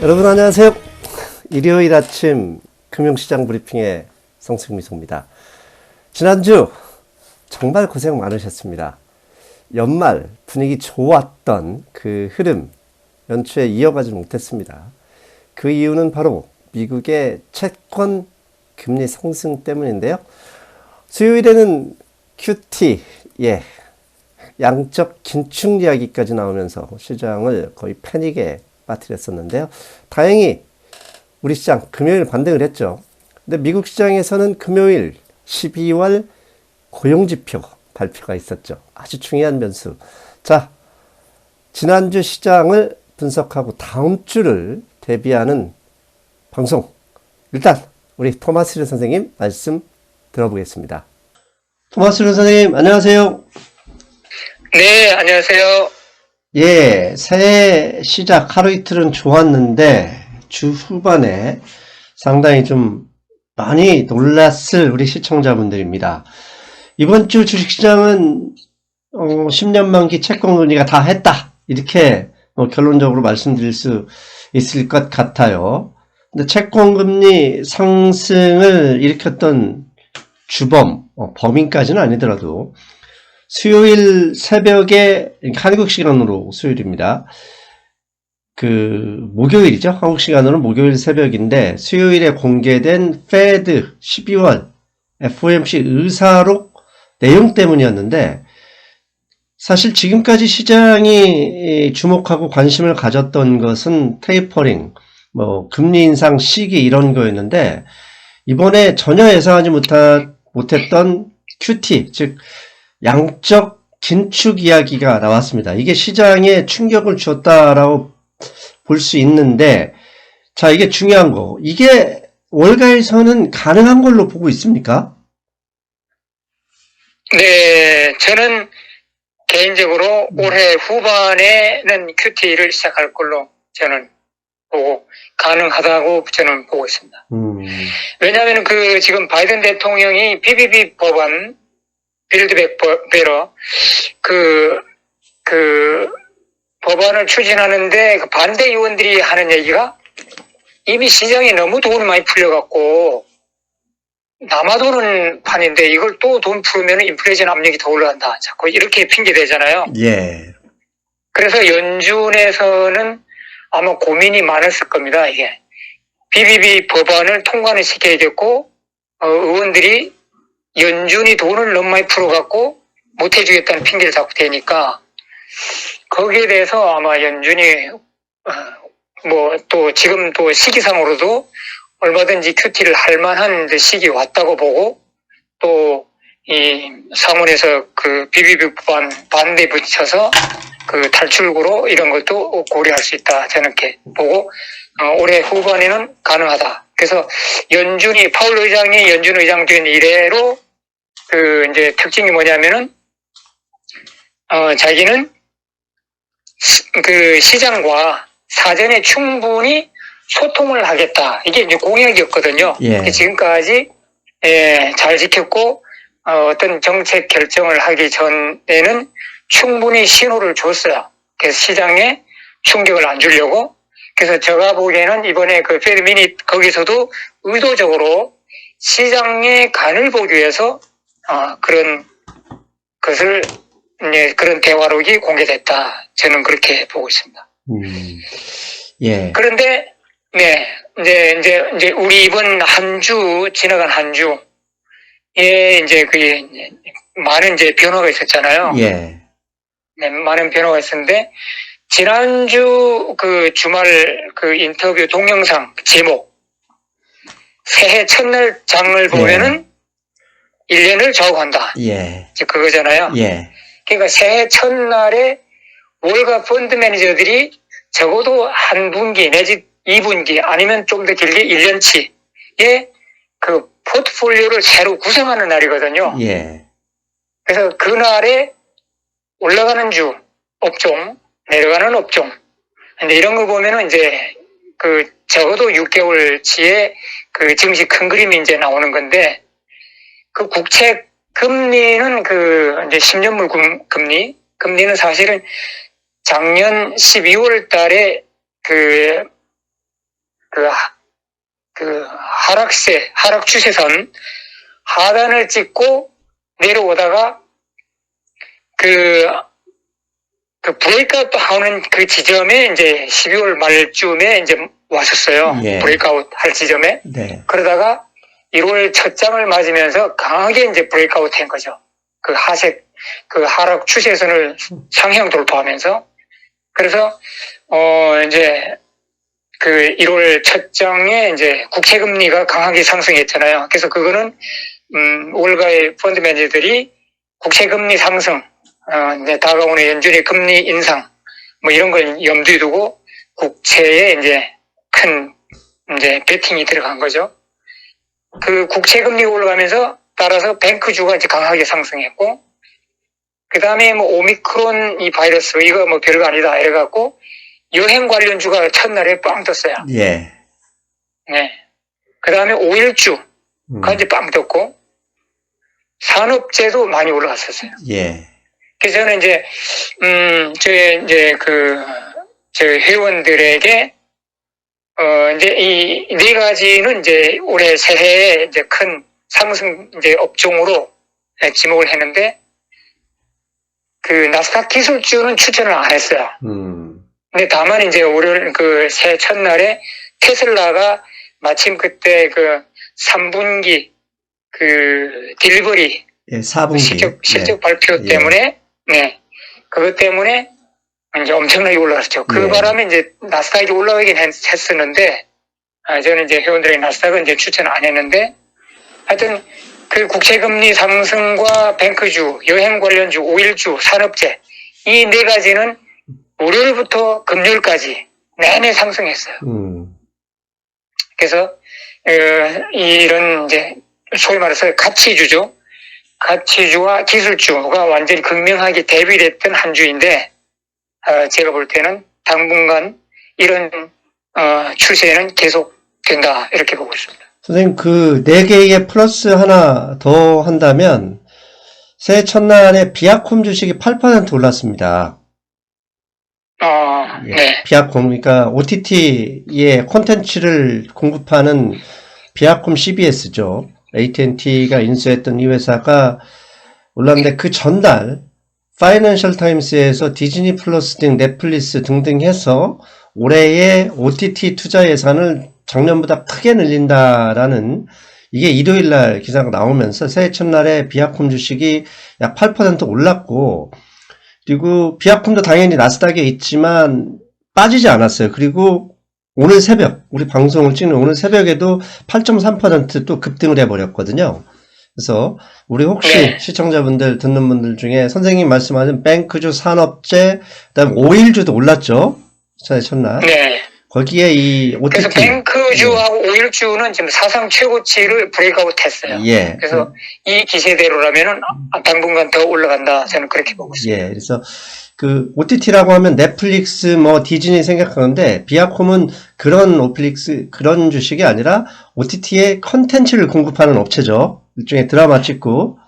여러분 안녕하세요. 일요일 아침 금융시장 브리핑의 성승미소입니다. 지난주 정말 고생 많으셨습니다. 연말 분위기 좋았던 그 흐름 연초에 이어가지 못했습니다. 그 이유는 바로 미국의 채권 금리 상승 때문인데요. 수요일에는 QT, 양적 긴축 이야기까지 나오면서 시장을 거의 패닉에 빠뜨렸었는데요. 다행히 우리 시장 금요일 반등을 했죠. 근데 미국 시장에서는 금요일 12월 고용지표 발표가 있었죠. 아주 중요한 변수. 자, 지난주 시장을 분석하고 다음 주를 대비하는 방송. 일단 우리 토마스 선생님 말씀 들어보겠습니다. 토마스 선생님 안녕하세요. 네, 안녕하세요. 새해 시작 하루 이틀은 좋았는데 주 후반에 상당히 좀 많이 놀랐을 우리 시청자분들입니다. 이번 주 주식시장은 10년 만기 채권 금리가 다 했다 이렇게 결론적으로 말씀드릴 수 있을 것 같아요. 근데 채권 금리 상승을 일으켰던 주범, 범인까지는 아니더라도 수요일 새벽에 한국 시간으로 수요일입니다. 목요일이죠. 한국 시간으로는 목요일 새벽인데 수요일에 공개된 페드 12월 FOMC 의사록 내용 때문이었는데 사실 지금까지 시장이 주목하고 관심을 가졌던 것은 테이퍼링, 금리 인상 시기 이런 거였는데 이번에 전혀 예상하지 못했던 QT, 즉 양적 긴축 이야기가 나왔습니다. 이게 시장에 충격을 주었다라고 볼 수 있는데, 자, 이게 중요한 거. 이게 월가에서는 가능한 걸로 보고 있습니까? 네, 저는 개인적으로 올해 후반에는 QT를 시작할 걸로 저는 보고 가능하다고 저는 보고 있습니다. 왜냐하면 지금 바이든 대통령이 BBB 법안 빌드백 베러 법안을 추진하는데 반대 의원들이 하는 얘기가 이미 시장에 너무 돈이 많이 풀려갖고 남아도는 판인데 이걸 또 돈 풀으면 인플레이션 압력이 더 올라간다. 자꾸 이렇게 핑계대잖아요. 예. 그래서 연준에서는 아마 고민이 많았을 겁니다. 이게 BBB 법안을 통과는 시켜야겠고 의원들이 연준이 돈을 너무 많이 풀어갖고 못해주겠다는 핑계를 자꾸 대니까 거기에 대해서 아마 연준이 또 지금 또 시기상으로도 얼마든지 QT를 할 만한 시기 왔다고 보고 또 이 상원에서 BBB 법안 반대 붙여서 탈출구로 이런 것도 고려할 수 있다. 저는 이렇게 보고 올해 후반에는 가능하다. 그래서 파월 의장이 연준 의장 된 이래로 이제 특징이 뭐냐면은 자기는 시장과 사전에 충분히 소통을 하겠다. 이게 이제 공약이었거든요. 예. 지금까지 잘 지켰고 어떤 정책 결정을 하기 전에는 충분히 신호를 줬어요. 그래서 시장에 충격을 안 주려고. 그래서 제가 보기에는 이번에 페드 미닛 거기서도 의도적으로 시장의 간을 보기 위해서 그런 것을 그런 대화록이 공개됐다. 저는 그렇게 보고 있습니다. 예. 그런데 이제 우리 이번 지나간 한 주에 이제 많은 이제 변화가 있었잖아요. 예. 네, 많은 변화가 있었는데 지난주 주말 인터뷰 동영상 제목 새해 첫날 장을 보면은 1년을 좌우한다. 예. 이제 그거잖아요. 예. 그러니까 새해 첫날에 월가 펀드 매니저들이 적어도 한 분기 내지 2분기 아니면 좀 더 길게 1년치의 포트폴리오를 새로 구성하는 날이거든요. 예. 그래서 그날에 올라가는 업종, 내려가는 업종. 근데 이런 거 보면은 이제 적어도 6개월치의 증시 큰 그림이 이제 나오는 건데 국채 금리는 이제 10년물 금리는 사실은 작년 12월 달에 그 하락 추세선 하단을 찍고 내려오다가 그 브레이크아웃 하는 그 지점에 이제 12월 말쯤에 이제 왔었어요. 예. 브레이크아웃 할 지점에. 네. 그러다가 1월 첫 장을 맞으면서 강하게 이제 브레이크아웃 한 거죠. 그 하락 추세선을 상향 돌파하면서. 그래서, 이제, 그 1월 첫 장에 이제 국채금리가 강하게 상승했잖아요. 그래서 그거는, 월가의 펀드 매니저들이 국채금리 상승, 이제 다가오는 연준의 금리 인상, 뭐 이런 걸 염두에 두고 국채에 이제 큰, 이제 베팅이 들어간 거죠. 그 국채금리가 올라가면서 따라서 뱅크주가 이제 강하게 상승했고, 그 다음에 뭐 오미크론 이 바이러스, 이거 뭐 별거 아니다, 이래갖고, 여행 관련주가 첫날에 빵 떴어요. 예. 네. 그 다음에 오일주가 이제 빵 떴고, 산업재도 많이 올라갔었어요. 예. 그래서 저는 이제, 저희 회원들에게, 이제 이 네 가지는 이제 올해 새해에 이제 큰 상승 이제 업종으로 지목을 했는데, 그 나스닥 기술주는 추천을 안 했어요. 근데 다만 이제 올해 그 새해 첫날에 테슬라가 마침 그때 그 3분기 그 딜리버리 예, 4분기. 실적 발표 때문에, 네. 그것 때문에 이제 엄청나게 올라갔죠. 그 예. 바람에 이제 나스닥이 올라가긴 했었는데, 저는 이제 회원들에게 나스닥은 이제 추천 안 했는데, 하여튼 그 국채금리 상승과 뱅크주, 여행 관련주, 오일주, 산업재, 이 네 가지는 월요일부터 금요일까지 내내 상승했어요. 그래서, 이런 이제 소위 말해서 가치주죠. 가치주와 기술주가 완전히 극명하게 대비됐던 한 주인데, 제가 볼 때는 당분간 이런 추세는 계속된다 이렇게 보고 있습니다. 선생님, 그 4개의 플러스 하나 더 한다면 새해 첫날에 비아콤 주식이 8% 올랐습니다. 예, 네. 비아콤, 그러니까 OTT의 콘텐츠를 공급하는 비아콤 CBS죠. AT&T가 인수했던 이 회사가 올랐는데 그 전날 파이낸셜 타임스에서 디즈니 플러스 등 넷플릭스 등등 해서 올해의 OTT 투자 예산을 작년보다 크게 늘린다라는 이게 일요일 날 기사가 나오면서 새해 첫날에 비아콤 주식이 약 8% 올랐고, 그리고 비아콤도 당연히 나스닥에 있지만 빠지지 않았어요. 그리고 오늘 새벽, 우리 방송을 찍는 오늘 새벽에도 8.3% 또 급등을 해버렸거든요. 그래서 우리 혹시 시청자분들 듣는 분들 중에 선생님 말씀하신 뱅크주, 산업재, 그다음 오일주도 올랐죠. 새해 첫날. 네. 거기에 이 OTT. 그래서 뱅크주하고 오일주는 지금 사상 최고치를 브레이크아웃 했어요. 예. 그래서 이 기세대로라면은 당분간 더 올라간다. 저는 그렇게 보고 있습니다. 예. 그래서 그 OTT라고 하면 넷플릭스, 뭐 디즈니 생각하는데 비아콤은 그런 주식이 아니라 OTT의 컨텐츠를 공급하는 업체죠. 일종의 드라마 찍고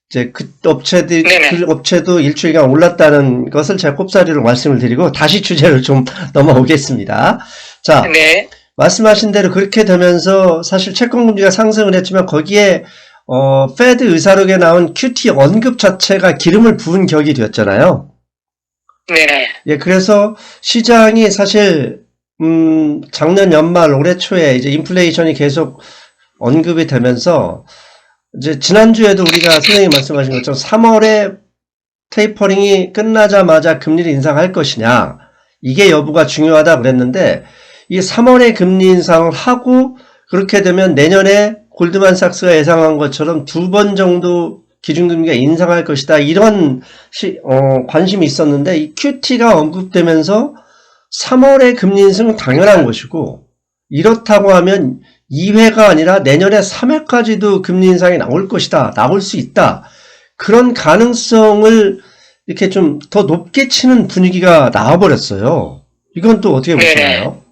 이제 그 업체도 일주일간 올랐다는 것을 제가 꼽사리로 말씀을 드리고 다시 주제를 좀 넘어오겠습니다. 자, 네. 말씀하신 대로 그렇게 되면서 사실 채권금리가 상승을 했지만 거기에 페드 의사록에 나온 QT 언급 자체가 기름을 부은 격이 되었잖아요. 네네. 예, 그래서 시장이 사실 작년 연말 올해 초에 이제 인플레이션이 계속 언급이 되면서 이제 지난주에도 우리가 선생님 말씀하신 것처럼 3월에 테이퍼링이 끝나자마자 금리를 인상할 것이냐, 이게 여부가 중요하다 그랬는데 이 3월에 금리 인상을 하고 그렇게 되면 내년에 골드만삭스가 예상한 것처럼 2번 정도 기준금리가 인상할 것이다, 이런 관심이 있었는데 이 QT가 언급되면서 3월에 금리 인상은 당연한 것이고, 이렇다고 하면 2회가 아니라 내년에 3회까지도 금리 인상이 나올 것이다, 나올 수 있다, 그런 가능성을 이렇게 좀 더 높게 치는 분위기가 나와버렸어요. 이건 또 어떻게 보시나요?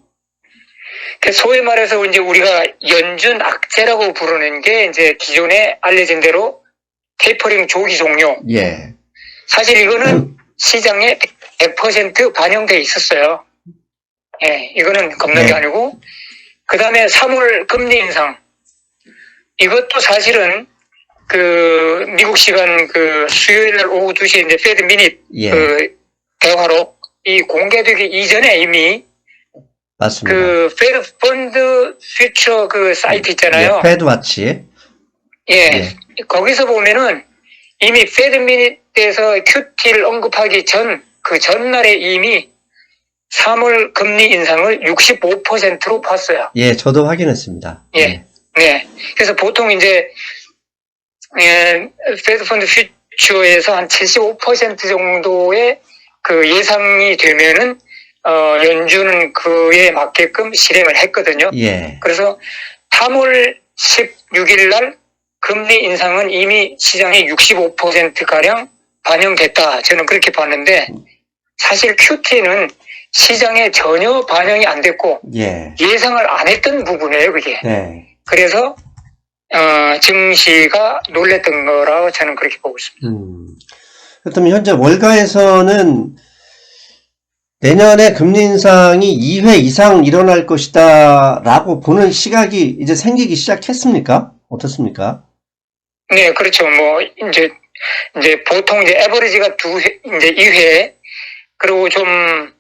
소위 말해서 이제 우리가 연준 악재라고 부르는 게 이제 기존에 알려진 대로 테이퍼링 조기 종료. 예. 사실 이거는 시장에 100% 반영돼 있었어요. 예, 이거는 겁난 게 아니고 그 다음에 3월 금리 인상. 이것도 사실은 그 미국 시간 그 수요일 날 오후 2시에 이제 페드 미닛 예. 그 대화록 이 공개되기 이전에 이미 맞습니다. 그 페드 펀드 퓨처 그 사이트 있잖아요. 예, 페드와치. 예. 예. 거기서 보면은 이미 페드 미닛에서 QT를 언급하기 전 그 전날에 이미 3월 금리 인상을 65%로 봤어요. 예, 저도 확인했습니다. 예. 네. 그래서 보통 이제 페드 펀드 퓨처에서 한 75% 정도의 그 예상이 되면은 연준은 그에 맞게끔 실행을 했거든요. 예. 그래서 3월 16일 날 금리 인상은 이미 시장에 65%가량 반영됐다. 저는 그렇게 봤는데 사실 QT는 시장에 전혀 반영이 안 됐고 예. 예상을 안 했던 부분이에요, 그게. 네. 그래서 증시가 놀랬던 거라고 저는 그렇게 보고 있습니다. 그렇다면 현재 월가에서는 내년에 금리 인상이 2회 이상 일어날 것이다 라고 보는 시각이 이제 생기기 시작했습니까? 어떻습니까? 네, 그렇죠. 뭐 이제 보통 이제 에버리지가 이제 2회, 그리고 좀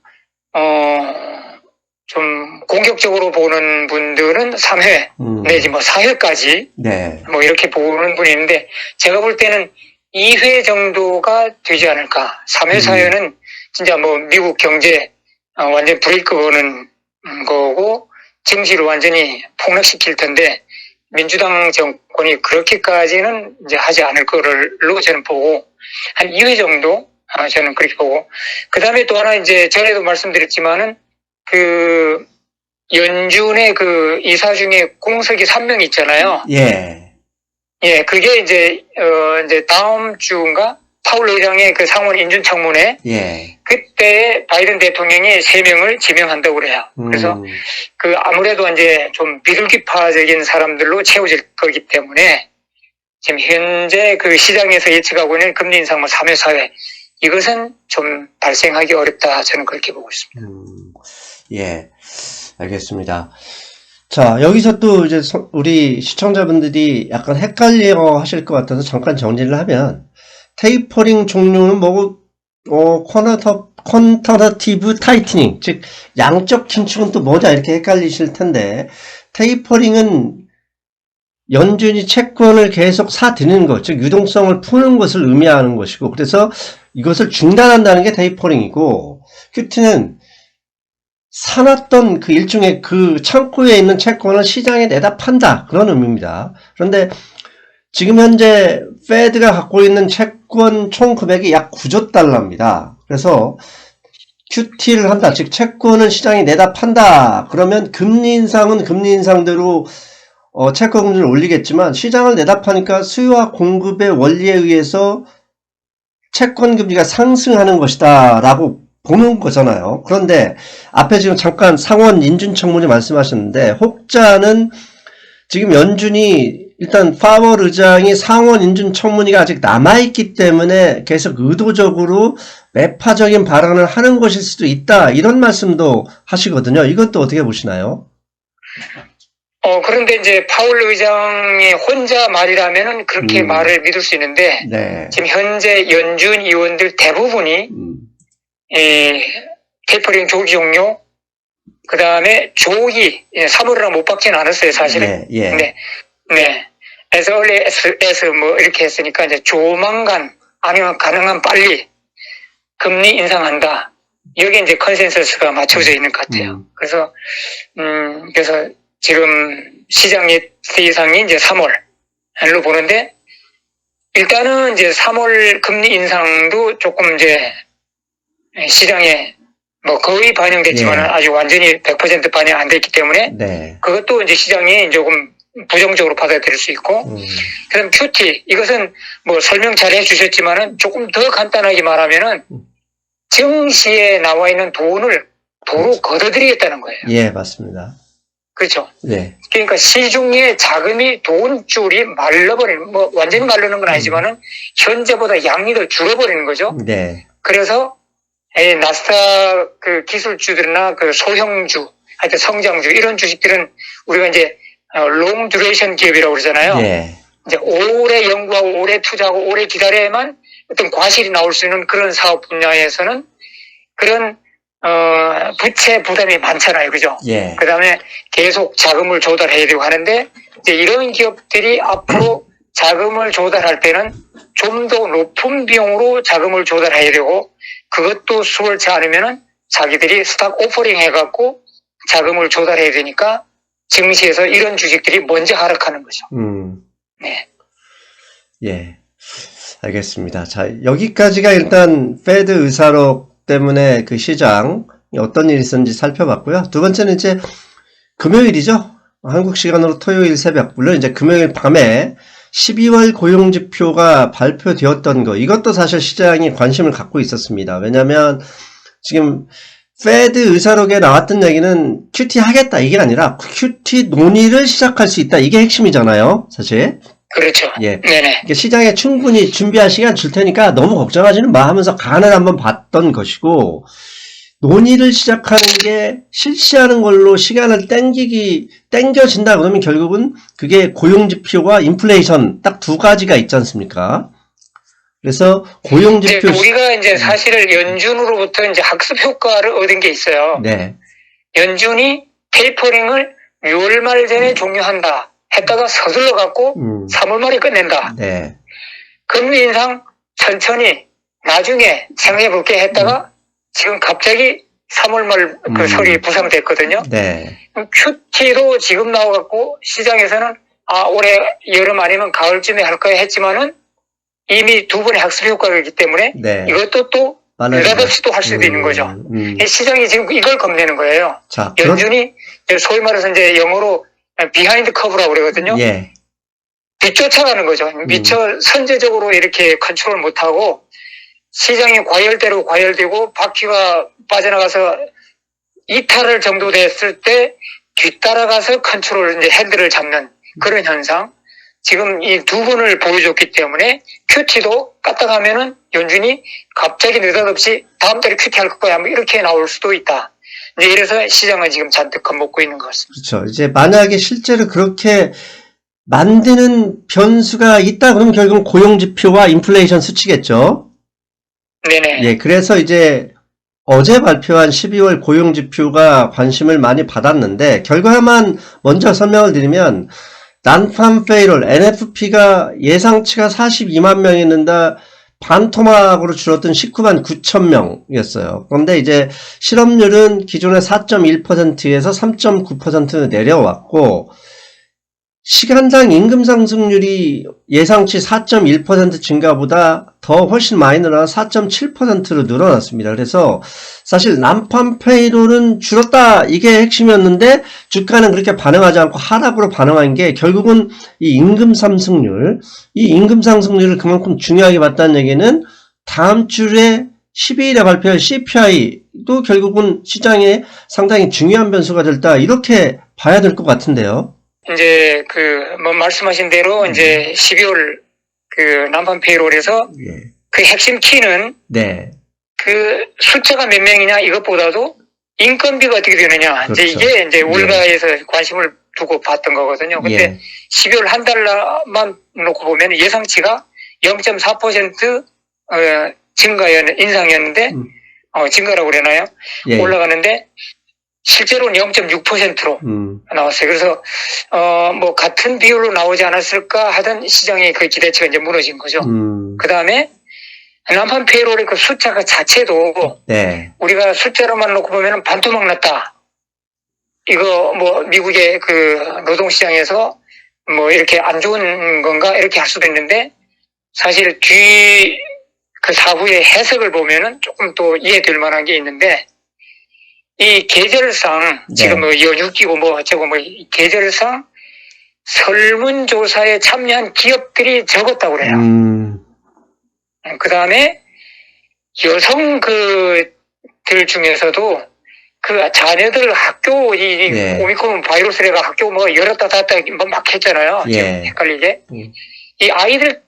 공격적으로 보는 분들은 3회 내지 뭐 4회까지 네. 뭐 이렇게 보는 분이 있는데 제가 볼 때는 2회 정도가 되지 않을까. 3회, 4회는 진짜 뭐 미국 경제 완전 브레이크 거는 거고 증시를 완전히 폭락시킬 텐데 민주당 정권이 그렇게까지는 이제 하지 않을 거로 저는 보고 한 2회 정도 저는 그렇게 보고 그 다음에 또 하나 이제 전에도 말씀드렸지만은 그 연준의 그 이사 중에 공석이 3명 있잖아요. 예. 예, 그게 이제 다음 주인가 파월 의장의 그 상원 인준청문회 예. 그때 바이든 대통령이 3명을 지명한다고 그래요. 그래서 그 아무래도 이제 좀 비둘기파적인 사람들로 채워질 거기 때문에 지금 현재 그 시장에서 예측하고 있는 금리 인상 뭐 3회, 4회 이것은 좀 발생하기 어렵다. 저는 그렇게 보고 있습니다. 예. 알겠습니다. 자, 여기서 또 이제 우리 시청자분들이 약간 헷갈려 하실 것 같아서 잠깐 정리를 하면 테이퍼링 종류는 뭐고 퀀터너티브 타이트닝, 즉 양적 긴축은 또 뭐냐 이렇게 헷갈리실 텐데 테이퍼링은 연준이 채권을 계속 사들이는 것, 즉 유동성을 푸는 것을 의미하는 것이고 그래서 이것을 중단한다는 게 테이퍼링이고 큐티는 사놨던 그 일종의 그 창고에 있는 채권을 시장에 내다 판다 그런 의미입니다. 그런데 지금 현재 페드가 갖고 있는 채권 총 금액이 약 9조 달러입니다. 그래서 QT를 한다. 즉 채권은 시장에 내다 판다. 그러면 금리 인상은 금리 인상대로 채권 금리를 올리겠지만 시장을 내다 파니까 수요와 공급의 원리에 의해서 채권 금리가 상승하는 것이다 라고 보는 거잖아요. 그런데 앞에 지금 잠깐 상원 인준청문회 말씀하셨는데 혹자는 지금 연준이 일단 파월 의장이 상원 인준청문회가 아직 남아있기 때문에 계속 의도적으로 매파적인 발언을 하는 것일 수도 있다 이런 말씀도 하시거든요. 이건 또 어떻게 보시나요? 그런데 이제 파월 의장이 혼자 말이라면은 그렇게 말을 믿을 수 있는데 네. 지금 현재 연준 의원들 대부분이 테이퍼링 조기 종료, 그 다음에 조기 3월이랑 못 받지는 않았어요, 사실은. 예, 예. 네. as early as 뭐 이렇게 했으니까 이제 조만간 아니면 가능한 빨리 금리 인상한다. 여기에 이제 컨센서스가 맞춰져 있는 것 같아요. 그래서 지금 시장 예상이 이제 3월로 보는데 일단은 이제 3월 금리 인상도 조금 이제 시장에 뭐 거의 반영됐지만 예. 아직 완전히 100% 반영 안 됐기 때문에 네. 그것도 이제 시장이 조금 부정적으로 받아들일 수 있고 그다음 QT 이것은 뭐 설명 잘 해주셨지만은 조금 더 간단하게 말하면은 증시에 나와 있는 돈을 도로 걷어들이겠다는 거예요. 예, 맞습니다. 그렇죠. 네. 그러니까 시중에 자금이 돈줄이 말라버리는 뭐 완전히 마르는 건 아니지만은 현재보다 양이 더 줄어버리는 거죠. 네. 그래서 나스닥 그 기술주들이나 그 소형주 하여튼 성장주 이런 주식들은 우리가 이제 롱 듀레이션 기업이라고 그러잖아요. 예. 이제 오래 연구하고 오래 투자하고 오래 기다려야만 어떤 과실이 나올 수 있는 그런 사업 분야에서는 그런 부채 부담이 많잖아요. 그죠? 예. 그다음에 계속 자금을 조달해야 되고 하는데 이제 이런 기업들이 앞으로 자금을 조달할 때는 좀 더 높은 비용으로 자금을 조달해야 되고 그것도 수월치 않으면은 자기들이 스탁 오퍼링 해갖고 자금을 조달해야 되니까 증시에서 이런 주식들이 먼저 하락하는 거죠. 네. 예. 알겠습니다. 자, 여기까지가 일단 페드 의사록 때문에 그 시장 어떤 일이 있었는지 살펴봤고요. 두 번째는 이제 금요일이죠. 한국 시간으로 토요일 새벽, 물론 이제 금요일 밤에 12월 고용지표가 발표되었던 거, 이것도 사실 시장이 관심을 갖고 있었습니다. 왜냐하면 지금 페드 의사록에 나왔던 얘기는 QT 하겠다 이게 아니라 QT 논의를 시작할 수 있다 이게 핵심이잖아요, 사실. 그렇죠. 예. 네네. 시장에 충분히 준비할 시간 줄 테니까 너무 걱정하지는 마 하면서 간을 한번 봤던 것이고, 논의를 시작하는 게 실시하는 걸로 시간을 땡겨진다 그러면 결국은 그게 고용지표와 인플레이션 딱 두 가지가 있지 않습니까? 그래서 고용지표. 우리가 이제 사실 연준으로부터 이제 학습 효과를 얻은 게 있어요. 네. 연준이 테이퍼링을 6월 말 전에 종료한다 했다가 서둘러 갖고 3월 말에 끝낸다. 네. 금리 인상 천천히 나중에 생각해 볼게 했다가 지금 갑자기 3월 말 그 설이 부상됐거든요. 네. QT도 지금 나와갖고 시장에서는 올해 여름 아니면 가을쯤에 할 거야 했지만은 이미 두 번의 학습 효과가 있기 때문에 네. 이것도 또 느닷없이 또 할 수도 있는 거죠. 시장이 지금 이걸 겁내는 거예요. 자, 연준이 소위 말해서 이제 영어로 비하인드 커브라고 그러거든요. 예. 뒤쫓아가는 거죠. 미처 선제적으로 이렇게 컨트롤 못하고 시장이 과열대로 과열되고 바퀴가 빠져나가서 이탈을 정도 됐을 때 뒤따라가서 컨트롤 이제 핸들을 잡는 그런 현상. 지금 이 두 번을 보여줬기 때문에 QT도 까딱하면은 연준이 갑자기 느닷없이 다음 달에 QT 할 거야 뭐 이렇게 나올 수도 있다. 이제 이래서 시장은 지금 잔뜩 겁먹고 있는 것 같습니다. 그렇죠. 이제 만약에 실제로 그렇게 만드는 변수가 있다 그러면 결국은 고용지표와 인플레이션 수치겠죠. 네네. 예, 그래서 이제 어제 발표한 12월 고용지표가 관심을 많이 받았는데 결과만 먼저 설명을 드리면 난팜 페이롤 NFP가 예상치가 42만 명이었는데 반토막으로 줄었던 19만 9천 명이었어요. 그런데 이제 실업률은 기존의 4.1%에서 3.9% 내려왔고 시간당 임금 상승률이 예상치 4.1% 증가보다 더 훨씬 많이 늘어나 4.7%로 늘어났습니다. 그래서 사실 난팜 페이롤은 줄었다 이게 핵심이었는데 주가는 그렇게 반응하지 않고 하락으로 반응한 게 결국은 이 임금 상승률, 이 임금 상승률을 그만큼 중요하게 봤다는 얘기는 다음 주에 12일에 발표할 CPI도 결국은 시장에 상당히 중요한 변수가 됐다 이렇게 봐야 될 것 같은데요. 이제 뭐 말씀하신 대로 이제 12월 난판 페이롤에서 그 핵심 키는 네. 그 숫자가 몇 명이냐 이것보다도 인건비가 어떻게 되느냐. 그렇죠. 이제 이제 월가에서 관심을 두고 봤던 거거든요. 근데 12월 한 달만 놓고 보면 예상치가 0.4% 인상이었는데 증가라고 그러나요? 올라가는데 실제로는 0.6%로 나왔어요. 그래서 뭐 같은 비율로 나오지 않았을까 하던 시장의 그 기대치가 이제 무너진 거죠. 그 다음에 난판 페이롤의 그 숫자가 자체도 우리가 숫자로만 놓고 보면 반토막 났다. 이거 뭐 미국의 그 노동시장에서 뭐 이렇게 안 좋은 건가 이렇게 할 수도 있는데 사실 뒤 그 사후의 해석을 보면은 조금 또 이해될 만한 게 있는데 이 계절상 지금 뭐 연휴기고 뭐 어쩌고 뭐 계절상 설문조사에 참여한 기업들이 적었다고 그래요. 그 다음에 여성 들 중에서도 그 자녀들 학교 이 오미크론 바이러스래가 학교 뭐 열었다 닫았다 막 했잖아요. 헷갈리게. 이 아이들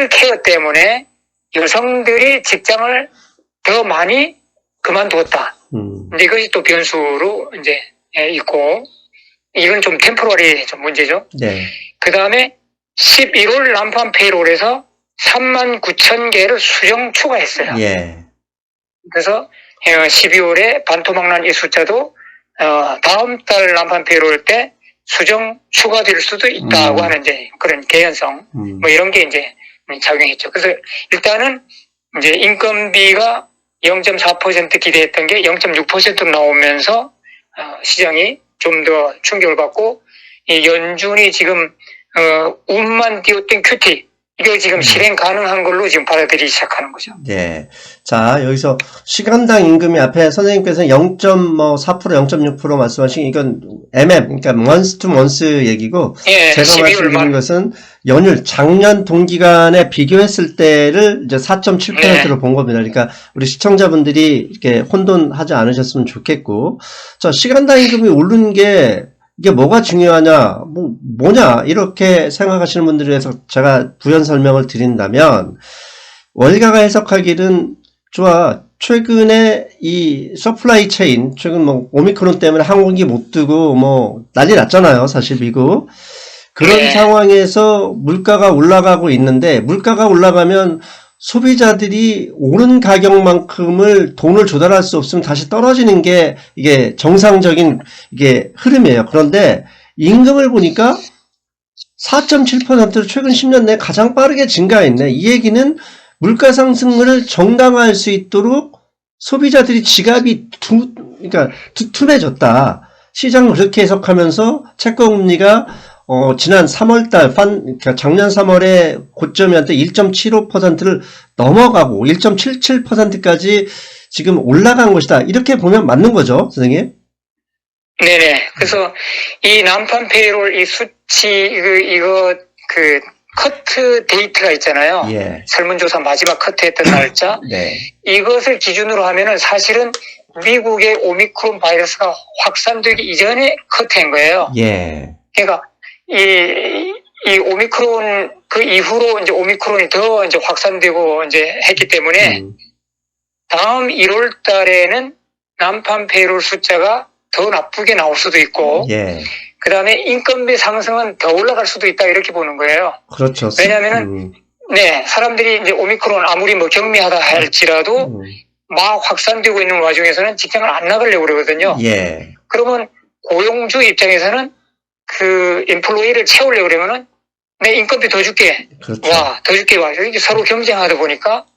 케어 때문에 여성들이 직장을 더 많이 그만두었다. 근데 이것이 또 변수로 이제 있고, 이건 좀 템포러리 좀 문제죠. 네. 그 다음에 11월 난판 페이롤에서 39,000개를 수정 추가했어요. 예. 그래서 12월에 반토막난 이 숫자도 다음 달 난판 페이롤 때 수정 추가될 수도 있다고 하는 이제 그런 개연성 뭐 이런 게 이제 작용했죠. 그래서 일단은 이제 인건비가 0.4% 기대했던 게 0.6%로 나오면서 시장이 좀 더 충격을 받고 이 연준이 지금 운만 띄웠던 QT 이거 지금 실행 가능한 걸로 지금 받아들이기 시작하는 거죠. 네. 자, 여기서 시간당 임금이 앞에 선생님께서 0.4%, 0.6% 말씀하신 이건 그러니까 month to month 얘기고 예, 제가 말씀드린 것은 연율 작년 동기간에 비교했을 때를 이제 4.7%로 네. 본 겁니다. 그러니까 우리 시청자분들이 이렇게 혼돈하지 않으셨으면 좋겠고, 자, 시간당 임금이 오르는 게 이게 뭐가 중요하냐, 뭐냐, 이렇게 생각하시는 분들을 위해서 제가 부연 설명을 드린다면, 월가가 해석하기는, 좋아, 최근에 이 서플라이 체인, 최근 오미크론 때문에 항공기 못 뜨고, 난리 났잖아요, 사실 미국. 그런 네. 상황에서 물가가 올라가고 있는데, 물가가 올라가면 소비자들이 오른 가격만큼을 돈을 조달할 수 없으면 다시 떨어지는 게 이게 정상적인 이게 흐름이에요. 그런데 임금을 보니까 4.7%로 최근 10년 내에 가장 빠르게 증가했네. 이 얘기는 물가 상승을 정당화할 수 있도록 소비자들이 지갑이 그러니까 두툼해졌다. 시장은 그렇게 해석하면서 채권금리가 지난 3월달, 그러니까 작년 3월에 고점이었던 1.75%를 넘어가고 1.77%까지 지금 올라간 것이다. 이렇게 보면 맞는 거죠, 선생님? 네네. 그래서 이 난판 페이롤 이 수치, 그 커트 데이트가 있잖아요. 예. 설문조사 마지막 커트했던 날짜. 네. 이것을 기준으로 하면은 사실은 미국의 오미크론 바이러스가 확산되기 이전에 커트한 거예요. 예. 그러니까 이 오미크론 그 이후로 이제 오미크론이 더 이제 확산되고 이제 했기 때문에 다음 1월 달에는 난판 페이롤 숫자가 더 나쁘게 나올 수도 있고 예. 그 다음에 인건비 상승은 더 올라갈 수도 있다 이렇게 보는 거예요. 그렇죠. 왜냐면은 네, 사람들이 이제 오미크론 아무리 경미하다 할지라도 막 확산되고 있는 와중에서는 직장을 안 나가려고 그러거든요. 예. 그러면 고용주 입장에서는 그 인플로이를 채우려고 그러면은 내 인건비 더 줄게. 그렇죠. 와, 더 줄게 와. 이게 서로 경쟁하다 보니까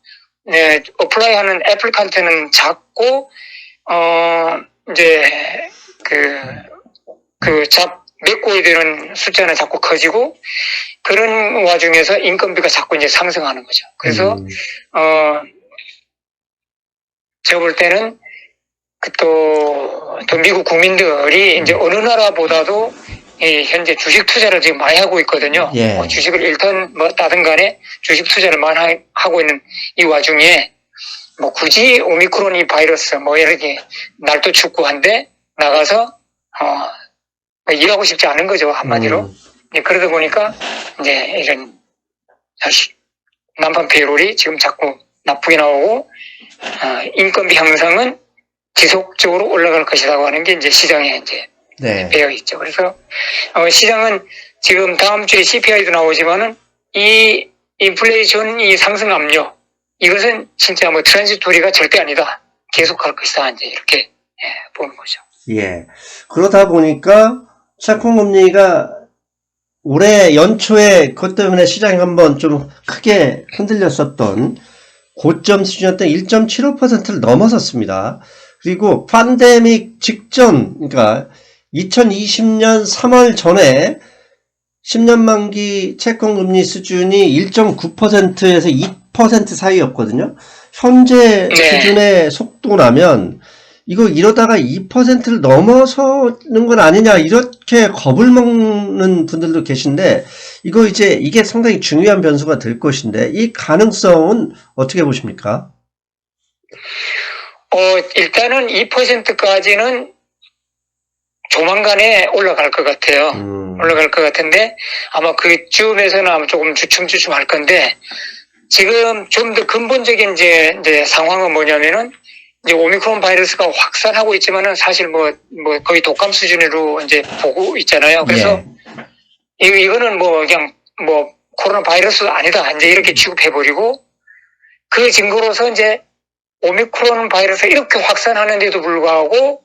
네, 어플라이 하는 애플리칸트는 작고 이제 메꿔야 되는 숫자는 자꾸 커지고 그런 와중에서 인건비가 자꾸 이제 상승하는 거죠. 그래서 제가 볼 때는 또 미국 국민들이 이제 어느 나라보다도 현재 주식 투자를 지금 많이 하고 있거든요. 예. 주식을 일단 따든 간에 주식 투자를 많이 하고 있는 이 와중에 굳이 오미크론 이 바이러스 이렇게 날도 춥고 한데 나가서 일하고 싶지 않은 거죠, 한마디로. 그러다 보니까 이제 이런 난판 페이롤이 지금 자꾸 나쁘게 나오고 인건비 향상은 지속적으로 올라갈 것이라고 하는 게 이제 시장에 이제 네. 배어 있죠. 그래서 시장은 지금 다음 주에 CPI도 나오지만은 이 인플레이션 이 상승 압력 이것은 진짜 트랜지토리가 절대 아니다. 계속 갈 것이다. 이제 이렇게 보는 거죠. 예. 그러다 보니까 채권금리가 올해 연초에 그것 때문에 시장이 한번 좀 크게 흔들렸었던 고점 수준이었던 1.75%를 넘어섰습니다. 그리고 팬데믹 직전, 그러니까 2020년 3월 전에 10년 만기 채권금리 수준이 1.9%에서 2% 사이였거든요. 현재 수준의 속도라면 이거 이러다가 2%를 넘어서는 건 아니냐 이렇게 겁을 먹는 분들도 계신데 이게 상당히 중요한 변수가 될 것인데 이 가능성은 어떻게 보십니까? 일단은 2%까지는 조만간에 올라갈 것 같아요. 올라갈 것 같은데 아마 그쯤에서는 아마 조금 주춤주춤 할 건데 지금 좀 더 근본적인 이제 상황은 뭐냐면은 이제 오미크론 바이러스가 확산하고 있지만은 사실 뭐 거의 독감 수준으로 이제 보고 있잖아요. 그래서 예. 이거는 뭐 그냥 뭐 코로나 바이러스 아니다. 이제 이렇게 취급해버리고 그 증거로서 이제 오미크론 바이러스 이렇게 확산하는데도 불구하고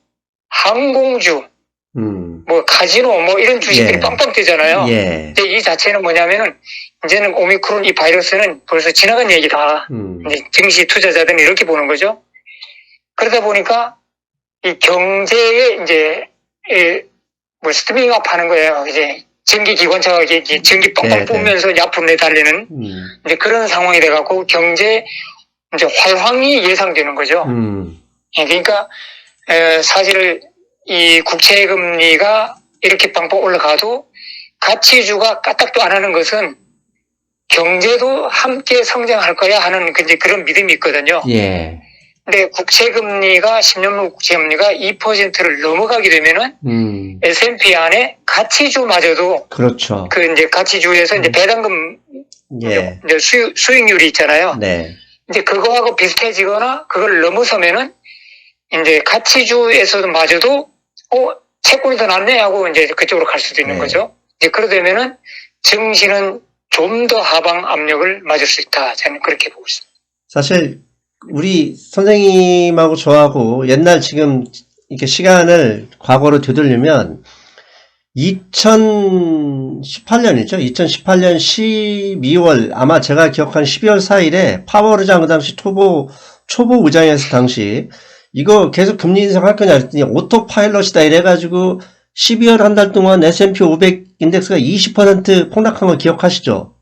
항공주, 뭐 카지노 뭐 이런 주식들이 예. 빵빵 뜨잖아요. 예. 근데 이 자체는 뭐냐면은 이제는 오미크론 이 바이러스는 벌써 지나간 얘기다. 이제 증시 투자자들은 이렇게 보는 거죠. 그러다 보니까 이 경제에 이제 뭐 스트리밍업 하는 거예요. 이제 전기 기관차가 이제 전기 빵빵 뿜면서 앞으로 내달리는 이제 그런 상황이 돼갖고 경제 이제 활황이 예상되는 거죠. 그러니까 사실 이 국채 금리가 이렇게 빵빵 올라가도 가치주가 까딱도 안 하는 것은 경제도 함께 성장할 거야 하는 이제 그런 믿음이 있거든요. 예. 근데 국채 금리가 10년물 국채 금리가 2%를 넘어가게 되면은 S&P 안에 가치주마저도 그렇죠. 그 이제 가치주에서 이제 배당금 예. 이제 수익률이 있잖아요. 네. 이제 그거하고 비슷해지거나 그걸 넘어서면은 이제 가치주에서도마저도 채권이 더 낫네 하고 이제 그쪽으로 갈 수도 있는 거죠. 이제 그러다 되면은 증시는 좀 더 하방 압력을 맞을 수 있다. 저는 그렇게 보고 있습니다. 사실 우리 선생님하고 저하고 옛날 지금 이렇게 시간을 과거로 되돌리면 2018년이죠. 2018년 12월 아마 제가 기억한 12월 4일에 파월 의장 그 당시 초보 의장이었을 당시 이거 계속 금리 인상할 거냐 했더니 오토파일럿이다 이래가지고 12월 한 달 동안 S&P 500 인덱스가 20% 폭락한 거 기억하시죠?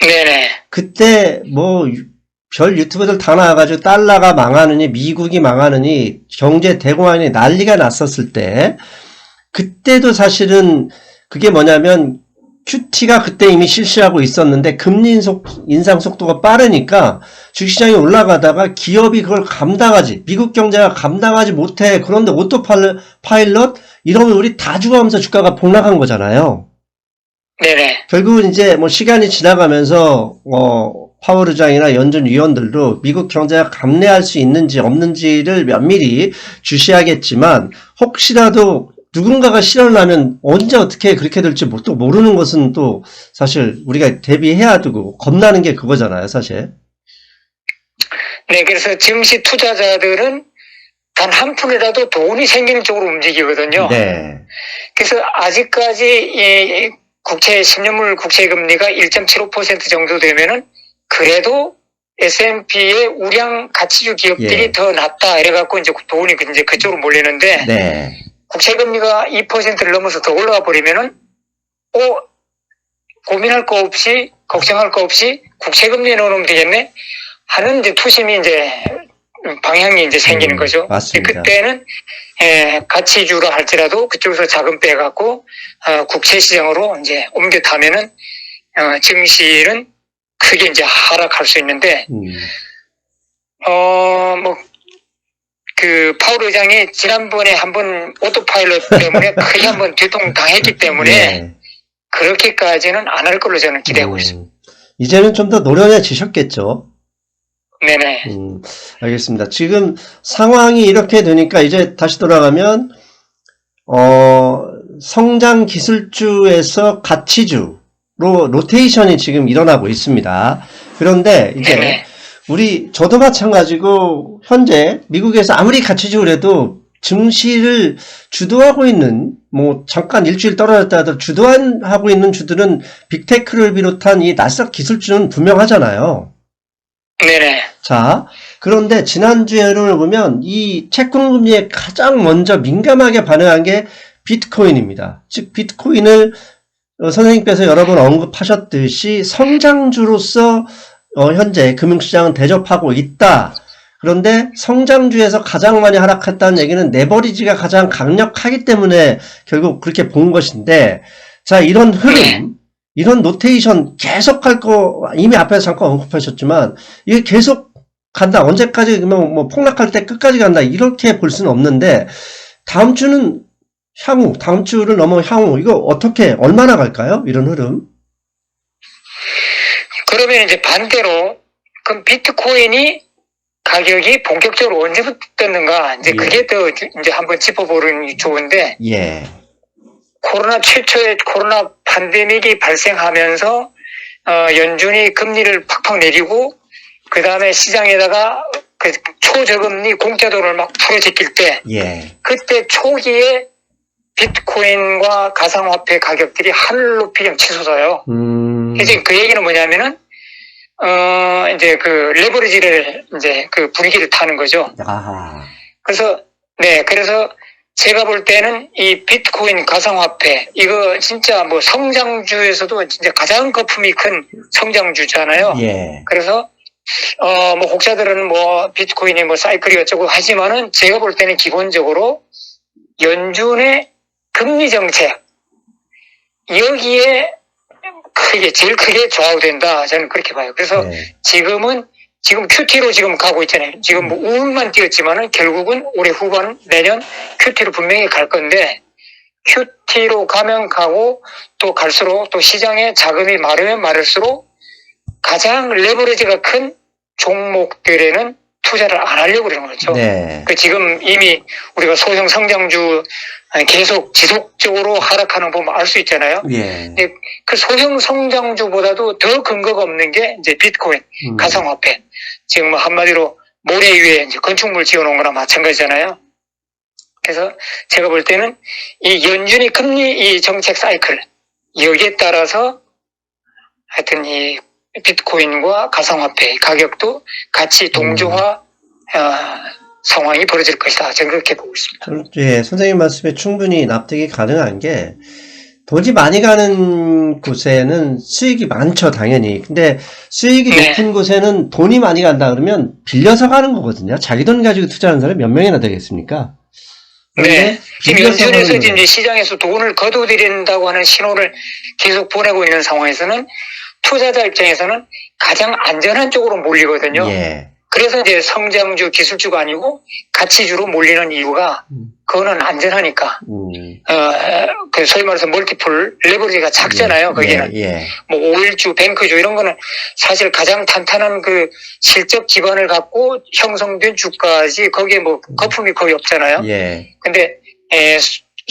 네네. 그때 뭐 별 유튜버들 다 나와가지고 달러가 망하느니 미국이 망하느니 경제 대공황이 난리가 났었을 때 그때도 사실은 그게 뭐냐면 QT가 그때 이미 실시하고 있었는데 금리 인상 속도가 빠르니까 주식시장이 올라가다가 기업이 그걸 미국 경제가 감당하지 못해. 그런데 오토파일럿 이러면 우리 다 죽어가면서 주가가 폭락한 거잖아요. 네네. 결국은 이제 뭐 시간이 지나가면서 파월 의장이나 연준 위원들도 미국 경제가 감내할 수 있는지 없는지를 면밀히 주시하겠지만 혹시라도 누군가가 실현을 하면 언제 어떻게 그렇게 될지 또 모르는 것은 또 사실 우리가 대비해야 되고 겁나는 게 그거잖아요, 사실. 네, 그래서 증시 투자자들은 단 한 푼이라도 돈이 생기는 쪽으로 움직이거든요. 네. 그래서 아직까지 이 국채 10년물 국채 금리가 1.75% 정도 되면은 그래도 S&P의 우량 가치주 기업들이 더 낫다 이래갖고 이제 돈이 이제 그쪽으로 몰리는데. 네. 국채금리가 2%를 넘어서 더 올라가 버리면은, 고민할 거 없이, 걱정할 거 없이 국채금리에 넣어놓으면 되겠네? 하는 이제 투심이 이제, 방향이 이제 생기는 거죠. 맞습니다. 그때는, 가치주라 할지라도 그쪽에서 자금 빼갖고, 국채 시장으로 이제 옮겨 타면은, 증시는 크게 이제 하락할 수 있는데, 파월 의장이 지난번에 한번 오토파일럿 때문에 크게 한번 뒤통 당했기 때문에 네. 그렇게까지는 안 할 걸로 저는 기대하고 있습니다. 이제는 좀 더 노련해지셨겠죠? 네네. 알겠습니다. 지금 상황이 이렇게 되니까 이제 다시 돌아가면, 성장 기술주에서 가치주로 로테이션이 지금 일어나고 있습니다. 그런데 이제 네네. 저도 마찬가지고 현재 미국에서 아무리 가치주를 해도 증시를 주도하고 있는 뭐 잠깐 일주일 떨어졌다 하더라도 주도하고 있는 주들은 빅테크를 비롯한 이 나스닥 기술주는 분명하잖아요. 네네. 자, 그런데 지난주에 흐름을 보면 이 채권금리에 가장 먼저 민감하게 반응한 게 비트코인입니다. 즉 비트코인을 선생님께서 여러 번 언급하셨듯이 성장주로서 현재 금융시장은 대접하고 있다. 그런데 성장주에서 가장 많이 하락했다는 얘기는 레버리지가 가장 강력하기 때문에 결국 그렇게 본 것인데, 자, 이런 흐름, 이런 노테이션 계속 갈 거, 이미 앞에서 잠깐 언급하셨지만, 이게 계속 간다. 언제까지, 뭐, 폭락할 때 끝까지 간다. 이렇게 볼 수는 없는데, 다음 주를 넘어 향후, 이거 어떻게, 얼마나 갈까요? 이런 흐름? 그러면 이제 반대로, 그럼 비트코인이 가격이 본격적으로 언제부터 떴는가, 이제 예. 그게 더 이제 한번 짚어보는 게 좋은데, 예. 코로나 최초의 코로나 팬데믹이 발생하면서, 연준이 금리를 팍팍 내리고, 그 다음에 시장에다가 그 초저금리 공짜 돈을 막 풀어제낄 때, 예. 그때 초기에 비트코인과 가상화폐 가격들이 하늘 높이 그냥 치솟아요. 이제 그 얘기는 뭐냐면은, 이제 그 레버리지를 이제 그 분위기를 타는 거죠. 아하. 그래서, 네, 그래서 제가 볼 때는 이 비트코인 가상화폐, 이거 진짜 뭐 성장주에서도 진짜 가장 거품이 큰 성장주잖아요. 예. 그래서, 뭐 혹자들은 뭐 비트코인이 뭐 사이클이 어쩌고 하지만은 제가 볼 때는 기본적으로 연준의 금리 정책, 여기에 제일 크게 좌우된다. 저는 그렇게 봐요. 그래서 네. 지금 QT로 지금 가고 있잖아요. 지금 뭐 우울만 뛰었지만은 결국은 올해 후반, 내년 QT로 분명히 갈 건데, QT로 가면 가고 또 갈수록 또 시장에 자금이 마르면 마를수록 가장 레버리지가 큰 종목들에는 투자를 안 하려고 그러는 거죠. 네. 그 지금 이미 우리가 소형 성장주 계속 지속적으로 하락하는 거 보면 알 수 있잖아요. 예. 근데 그 소형 성장주보다도 더 근거가 없는 게 이제 비트코인, 가상화폐. 지금 뭐 한마디로 모래 위에 이제 건축물 지어놓은 거나 마찬가지잖아요. 그래서 제가 볼 때는 이 연준이 금리 이 정책 사이클, 여기에 따라서 하여튼 이 비트코인과 가상화폐 가격도 같이 동조화 상황이 벌어질 것이다. 저는 그렇게 보고 있습니다. 예, 선생님 말씀에 충분히 납득이 가능한 게, 돈이 많이 가는 곳에는 수익이 많죠, 당연히. 근데 수익이 네. 높은 곳에는 돈이 많이 간다 그러면 빌려서 가는 거거든요. 자기 돈 가지고 투자하는 사람이 몇 명이나 되겠습니까? 네. 지금 빌려서 연준에서 하는 거예요. 이제 시장에서 돈을 거둬들인다고 하는 신호를 계속 보내고 있는 상황에서는 투자자 입장에서는 가장 안전한 쪽으로 몰리거든요. 예. 그래서 이제 성장주, 기술주가 아니고 가치주로 몰리는 이유가 그거는 안전하니까. 그 소위 말해서 멀티플 레버리지가 작잖아요. 거기는. 예. 뭐 오일주, 뱅크주 이런 거는 사실 가장 탄탄한 그 실적 기반을 갖고 형성된 주가지 거기에 뭐 거품이 거의 없잖아요. 예. 근데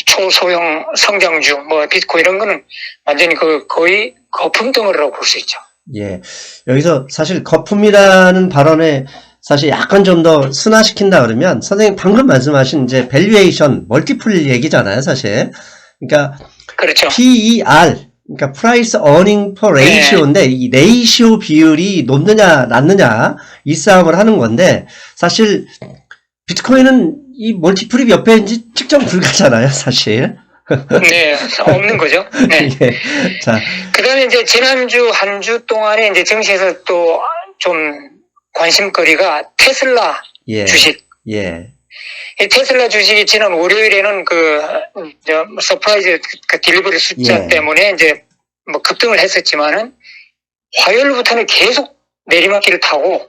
초소형 성장주, 뭐 비트코인 이런 거는 완전히 그 거의 거품 덩어리라고 볼 수 있죠. 예. 여기서 사실 거품이라는 발언에 사실 약간 좀 더 순화시킨다 그러면 선생님 방금 말씀하신 이제 밸류에이션, 멀티플 얘기잖아요, 사실. 그러니까 그렇죠. PER, 그러니까 Price Earning Per Ratio인데 이 레이시오 비율이 높느냐 낮느냐 이 싸움을 하는 건데 사실 비트코인은 이 멀티플이 몇 배인지 측정 불가잖아요, 사실. 네, 없는 거죠. 네. 예. 자, 그 다음에 이제 지난주 한 주 동안에 이제 증시에서 또 좀 관심거리가 테슬라 예. 주식. 예. 이 테슬라 주식이 지난 월요일에는 서프라이즈 그 딜리버리 숫자 예. 때문에 이제 뭐 급등을 했었지만은 화요일부터는 계속 내리막길을 타고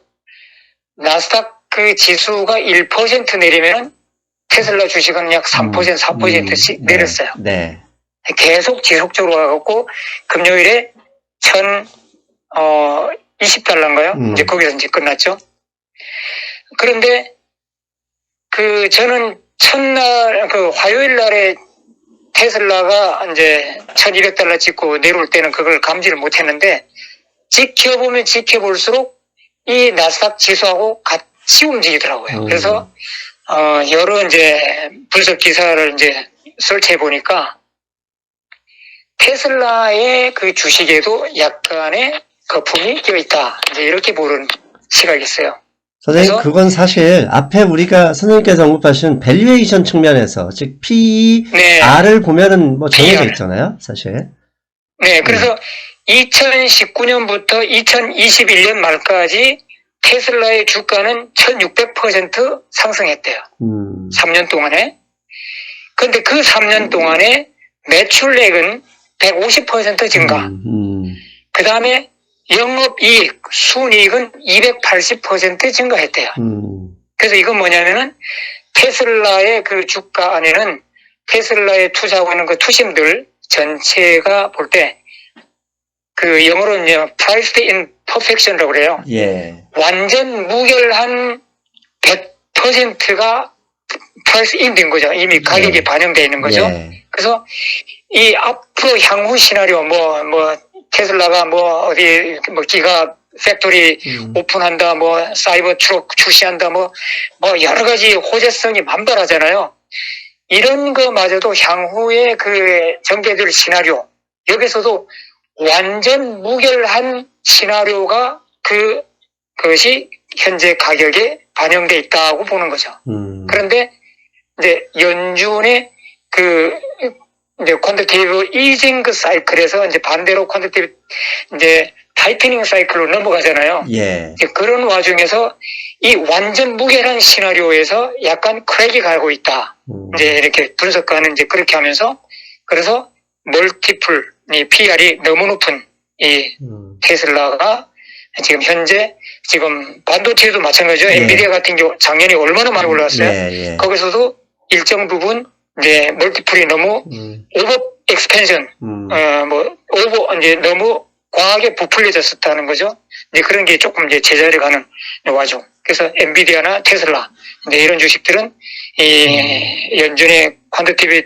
나스닥 그 지수가 1% 내리면은 테슬라 주식은 약 3%, 4%씩 내렸어요. 네. 계속 지속적으로 가고 금요일에 20달러인가요? 이제 거기서 이제 끝났죠. 그런데 저는 첫날 그 화요일 날에 테슬라가 이제 1200달러 찍고 내려올 때는 그걸 감지를 못했는데 지켜보면 지켜볼수록 이 나스닥 지수하고 같이 움직이더라고요. 그래서 여러 이제 분석 기사를 이제 설치해 보니까 테슬라의 그 주식에도 약간의 거품이 끼어 있다. 이제 이렇게 보는 시각이 있어요. 선생님, 그래서 그건 사실 앞에 우리가 선생님께서 언급하신 밸류에이션 측면에서 즉 PER을 보면은 뭐 정해져 PER. 있잖아요, 사실. 네, 그래서 2019년부터 2021년 말까지 테슬라의 주가는 1600% 상승했대요. 3년 동안에. 근데 그 3년 동안에 매출액은 150% 증가. 그 다음에 영업이익, 순이익은 280% 증가했대요. 그래서 이건 뭐냐면은 테슬라의 그 주가 안에는 테슬라에 투자하고 있는 그 투심들 전체가 볼 때 그 영어로는 priced in perfection이라고 그래요. 예. 완전 무결한 퍼센트가 프라이스 인된 거죠. 이미 가격이 반영되어 있는 거죠. 예. 그래서 이 앞으로 향후 시나리오 뭐 테슬라가 뭐 어디 뭐 기가 팩토리 오픈한다, 뭐 사이버 트럭 출시한다, 뭐 여러 가지 호재성이 만발하잖아요. 이런 거마저도 향후에 그 전개될 시나리오, 여기서도 완전 무결한 시나리오가 그것이 현재 가격에 반영돼 있다고 보는 거죠. 그런데 이제 연준의 이제 퀀티테이브 이징 사이클에서 이제 반대로 퀀티테이브 이제 타이트닝 사이클로 넘어가잖아요. 예. 이제 그런 와중에서 이 완전 무결한 시나리오에서 약간 크랙이 가고 있다. 이제 이렇게 분석가는 이제 그렇게 하면서 그래서 멀티플 이 PR이 너무 높은 이 테슬라가 지금 반도체도 마찬가지죠. 예. 엔비디아 같은 경우 작년에 얼마나 많이 올랐어요. 예. 거기서도 일정 부분 이제 멀티플이 너무 오버 엑스펜션, 이제 너무 과하게 부풀려졌었다는 거죠. 이제 그런 게 조금 이제 제자리 가는 와중. 그래서 엔비디아나 테슬라, 이제 이런 주식들은 이 연준의 퀀티티브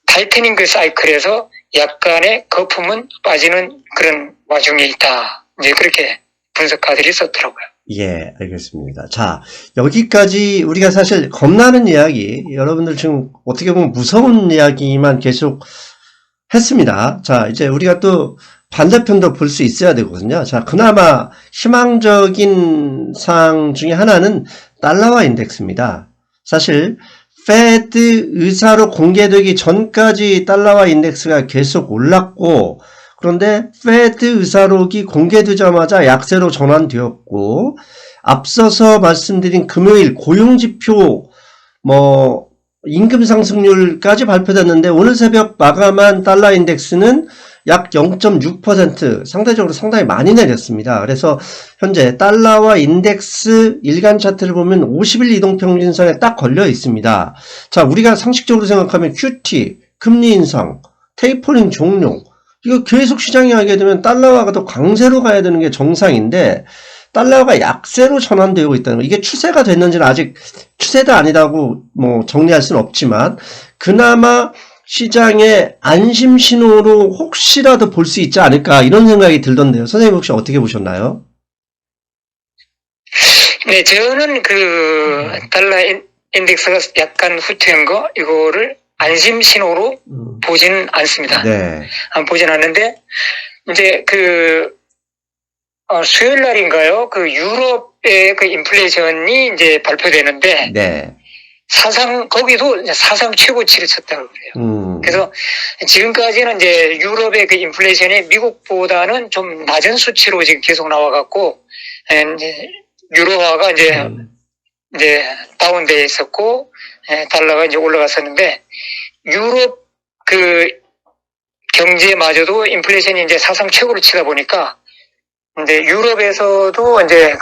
타이트닝 그 사이클에서 약간의 거품은 빠지는 그런 와중에 있다. 이제 그렇게 분석가들이 썼더라고요. 예, 알겠습니다. 자, 여기까지 우리가 사실 겁나는 이야기, 여러분들 지금 어떻게 보면 무서운 이야기만 계속 했습니다. 자, 이제 우리가 또 반대편도 볼 수 있어야 되거든요. 자, 그나마 희망적인 사항 중에 하나는 달러화 인덱스입니다. 사실 페드 의사로 공개되기 전까지 달러화 인덱스가 계속 올랐고, 그런데 페드 의사록이 공개되자마자 약세로 전환되었고, 앞서서 말씀드린 금요일 고용지표 임금 상승률까지 발표됐는데 오늘 새벽 마감한 달러 인덱스는 약 0.6% 상대적으로 상당히 많이 내렸습니다. 그래서 현재 달러와 인덱스 일간 차트를 보면 50일 이동평균선에 딱 걸려 있습니다. 자, 우리가 상식적으로 생각하면 QT, 금리 인상, 테이퍼링 종료, 이거 계속 시장이 하게 되면 달러화가 더 강세로 가야 되는 게 정상인데 달러가 약세로 전환되고 있다는 거. 이게 추세가 됐는지는 아직 추세도 아니라고 정리할 수는 없지만 그나마 시장의 안심 신호로 혹시라도 볼 수 있지 않을까 이런 생각이 들던데요. 선생님 혹시 어떻게 보셨나요? 네, 저는 달러 인덱스가 약간 후퇴한 거 이거를 안심 신호로 보지는 않습니다. 네. 보진 않는데 이제 수요일 날인가요? 유럽의 인플레이션이 이제 발표되는데 네. 거기도 이제 사상 최고치를 쳤다고 그래요. 그래서 지금까지는 이제 유럽의 인플레이션이 미국보다는 좀 낮은 수치로 지금 계속 나와갖고 이제 유로화가 이제 다운돼 있었고 달러가 이제 올라갔었는데 유럽 경제마저도 인플레이션이 이제 사상 최고를 치다 보니까 이제 유럽에서도 이제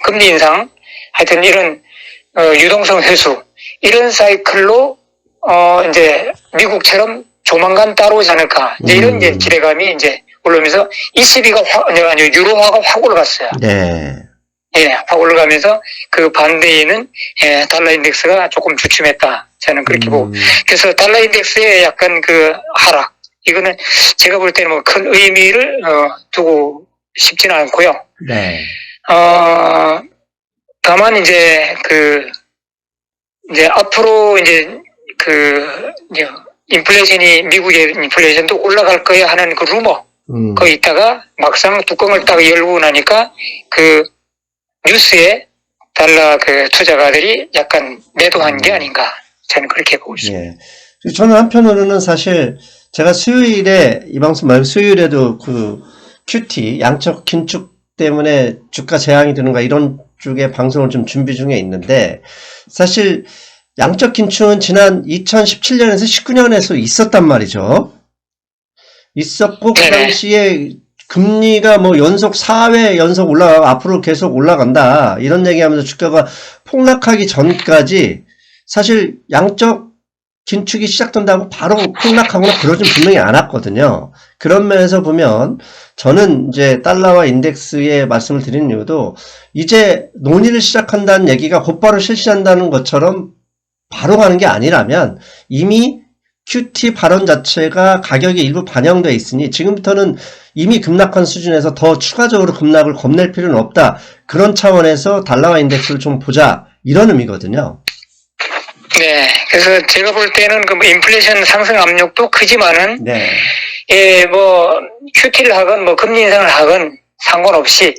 금리 인상 하여튼 이런 유동성 회수 이런 사이클로 이제 미국처럼 조만간 따라오지 않을까 이제 이런 이제 기대감이 이제 올라오면서 ECB가 유로화가 확 올라갔어요. 네. 예, 확 올라가면서 반대에는 달러 인덱스가 조금 주춤했다. 저는 그렇게 보고. 그래서 달러 인덱스의 약간 하락. 이거는 제가 볼 때는 큰 의미를 두고 싶지는 않고요. 네. 다만 이제 앞으로 이제 인플레이션이 미국의 인플레이션도 올라갈 거야 하는 루머. 거기 있다가 막상 뚜껑을 딱 열고 나니까 뉴스에 달러 투자가들이 약간 매도한 게 아닌가. 저는 그렇게 보고 있습니다. 예. 저는 한편으로는 사실 제가 수요일에 이 방송 말고 수요일에도 QT 양적 긴축 때문에 주가 재앙이 드는가 이런 쪽의 방송을 좀 준비 중에 있는데 사실 양적 긴축은 지난 2017년에서 19년에서 있었단 말이죠. 있었고 그 당시에 금리가 연속 4회 연속 올라가고 앞으로 계속 올라간다 이런 얘기하면서 주가가 폭락하기 전까지 사실 양적 긴축이 시작된다고 바로 폭락하거나 그러진 분명히 않았거든요. 그런 면에서 보면 저는 이제 달러와 인덱스의 말씀을 드리는 이유도 이제 논의를 시작한다는 얘기가 곧바로 실시한다는 것처럼 바로 가는 게 아니라면 이미 QT 발언 자체가 가격에 일부 반영되어 있으니 지금부터는 이미 급락한 수준에서 더 추가적으로 급락을 겁낼 필요는 없다. 그런 차원에서 달러와 인덱스를 좀 보자. 이런 의미거든요. 네. 그래서 제가 볼 때는 그 인플레이션 상승 압력도 크지만은, 네. 예, 뭐, QT를 하건, 뭐, 금리 인상을 하건 상관없이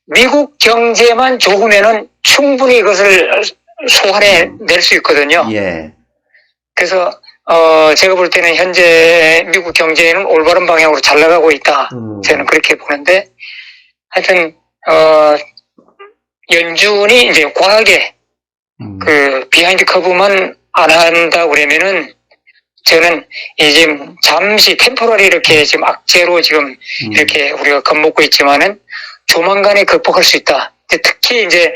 미국 경제만 좋으면은 충분히 이것을 소환해 낼 수 있거든요. 예. 그래서, 제가 볼 때는 현재 미국 경제는 올바른 방향으로 잘 나가고 있다. 저는 그렇게 보는데, 하여튼, 연준이 이제 과하게 그 비하인드 커브만 안 한다 그러면은 저는 이제 잠시 템포러리 이렇게 지금 악재로 지금 이렇게 우리가 겁먹고 있지만은 조만간에 극복할 수 있다. 특히 이제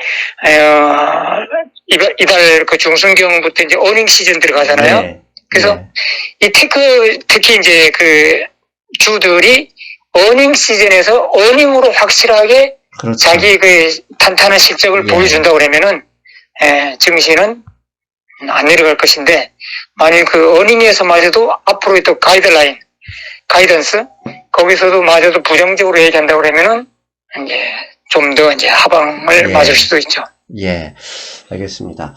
이달 그 중순경부터 이제 어닝 시즌 들어가잖아요. 네. 그래서 네. 이 특히 이제 그 주들이 어닝 시즌에서 어닝으로 확실하게 그렇죠. 자기 그 탄탄한 실적을 예. 보여준다 그러면은 증시는 안 내려갈 것인데 만일 그 어닝에서마저도 앞으로 또 가이던스 거기서도 마저도 부정적으로 얘기한다 그러면은 이제 좀 더 이제 하방을 예. 맞을 수도 있죠. 예. 알겠습니다.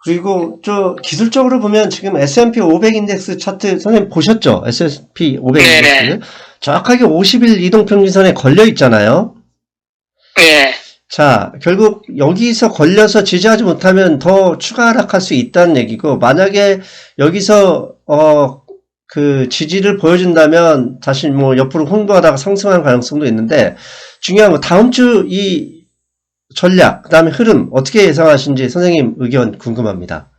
그리고 기술적으로 보면 지금 S&P 500 인덱스 차트 선생님 보셨죠? S&P 500 네네. 인덱스 정확하게 50일 이동평균선에 걸려 있잖아요. 네. 자, 결국 여기서 걸려서 지지하지 못하면 더 추가 하락할 수 있다는 얘기고, 만약에 여기서 그 지지를 보여준다면 다시 뭐 옆으로 홍보하다가 상승할 가능성도 있는데, 중요한 건 다음 주 이 전략, 그다음에 흐름 어떻게 예상하시는지 선생님 의견 궁금합니다.